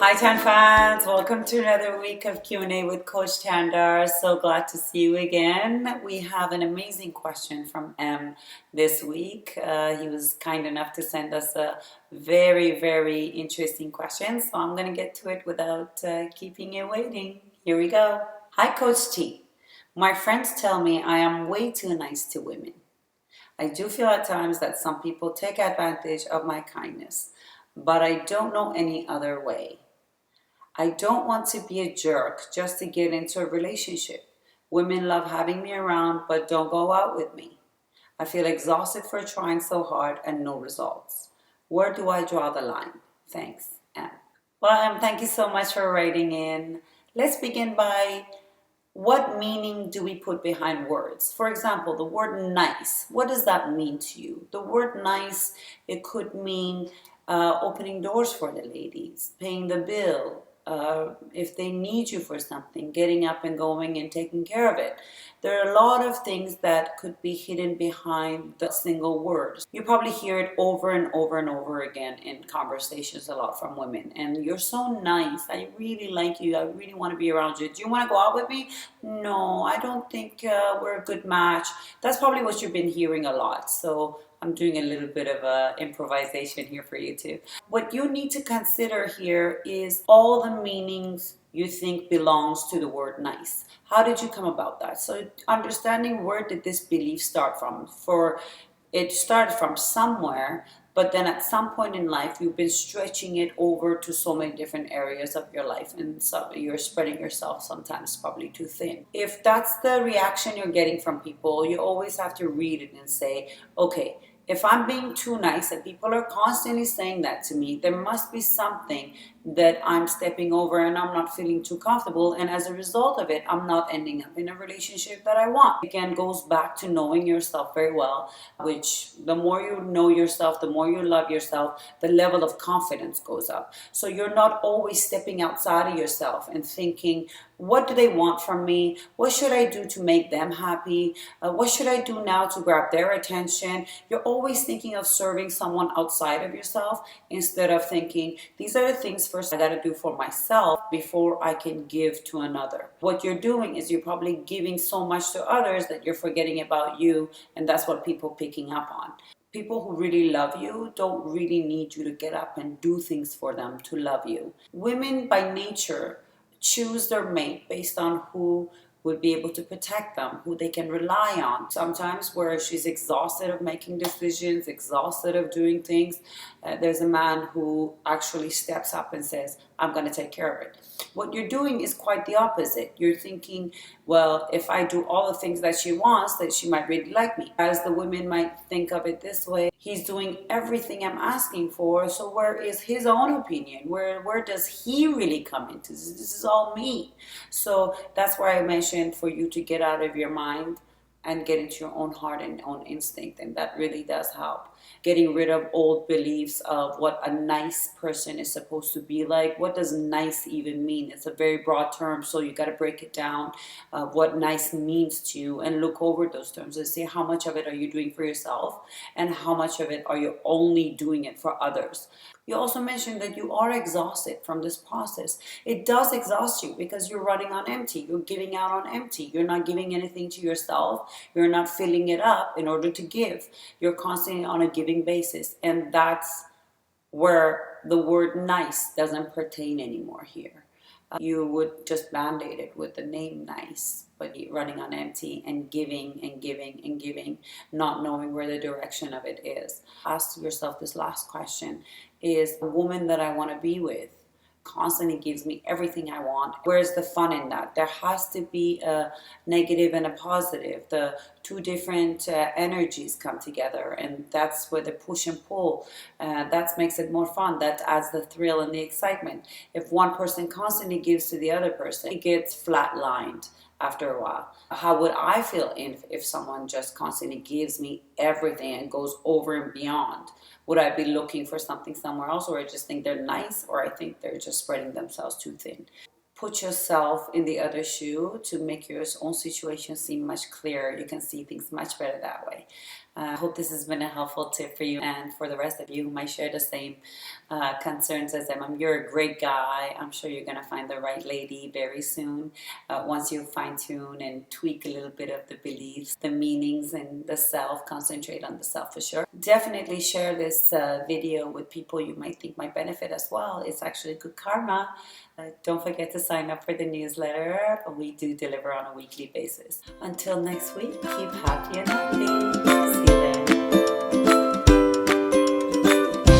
Hi Tan fans, welcome to another week of Q&A with Coach Tandar. So glad to see you again. We have an amazing question from M this week. He was kind enough to send us a very interesting question. So I'm going to get to it without keeping you waiting. Here we go. Hi Coach T. My friends tell me I am way too nice to women. I do feel at times that some people take advantage of my kindness, but I don't know any other way. I don't want to be a jerk just to get into a relationship. Women love having me around, but don't go out with me. I feel exhausted for trying so hard and no results. Where do I draw the line? Thanks, M. Well, M, thank you so much for writing in. Let's begin by what meaning do we put behind words? For example, the word nice. What does that mean to you? The word nice, it could mean opening doors for the ladies, paying the bill, if they need you for something, getting up and going and taking care of it. There are a lot of things that could be hidden behind the single word. You probably hear it over and over again in conversations a lot from women. And you're so nice. I really like you. I really want to be around you. Do you want to go out with me? No, I don't think we're a good match. That's probably what you've been hearing a lot. So I'm doing a little bit of improvisation here for you too. What you need to consider here is all the meanings you think belongs to the word nice. How did you come about that? So understanding where did this belief start from? It started from somewhere, but then at some point in life you've been stretching it over to so many different areas of your life, and so you're spreading yourself sometimes probably too thin. If that's the reaction you're getting from people, you always have to read it and say, okay, if I'm being too nice and people are constantly saying that to me, there must be something that I'm stepping over and I'm not feeling too comfortable. And as a result of it, I'm not ending up in a relationship that I want. Again, goes back to knowing yourself very well, which the more you know yourself, the more you love yourself, the level of confidence goes up. So you're not always stepping outside of yourself and thinking, what do they want from me? What should I do to make them happy? What should I do now to grab their attention? You're always thinking of serving someone outside of yourself instead of thinking, these are the things first I got to do for myself before I can give to another. What you're doing is you're probably giving so much to others that you're forgetting about you, and that's what people are picking up on. People who really love you don't really need you to get up and do things for them to love you. Women by nature choose their mate based on who would be able to protect them, who they can rely on. Sometimes where she's exhausted of making decisions, exhausted of doing things, there's a man who actually steps up and says, I'm going to take care of it. What you're doing is quite the opposite. You're thinking, well, if I do all the things that she wants, that she might really like me. As the women might think of it this way, he's doing everything I'm asking for, so where is his own opinion? Where does he really come into? This is all me. So that's why I mentioned for you to get out of your mind and get into your own heart and own instinct, and that really does help. Getting rid of old beliefs of what a nice person is supposed to be like. What does nice even mean? It's a very broad term, so you got to break it down, what nice means to you, and look over those terms and see how much of it are you doing for yourself and how much of it are you only doing it for others. You also mentioned that you are exhausted from this process. It does exhaust you because you're running on empty. You're giving out on empty. You're not giving anything to yourself. You're not filling it up in order to give. You're constantly on a giving basis. And that's where the word nice doesn't pertain anymore here. You would just band-aid it with the name nice, but you're running on empty and giving and giving and giving, not knowing where the direction of it is. Ask yourself this last question: is the woman that I want to be with constantly gives me everything I want? Where's the fun in that? There has to be a negative and a positive. The two different energies come together, and that's where the push and pull, that makes it more fun. That adds the thrill and the excitement. If one person constantly gives to the other person, it gets flatlined after a while. How would I feel if someone just constantly gives me everything and goes over and beyond? Would I be looking for something somewhere else, or I just think they're nice, or I think they're just spreading themselves too thin? Put yourself in the other shoe to make your own situation seem much clearer. You can see things much better that way. I hope this has been a helpful tip for you and for the rest of you who might share the same concerns as them. You're a great guy. I'm sure you're going to find the right lady very soon. Once you fine tune and tweak a little bit of the beliefs, the meanings, and the self, concentrate on the self for sure. Definitely share this video with people you might think might benefit as well. It's actually good karma. Don't forget to sign up for the newsletter. We do deliver on a weekly basis. Until next week, keep happy and healthy. See you then.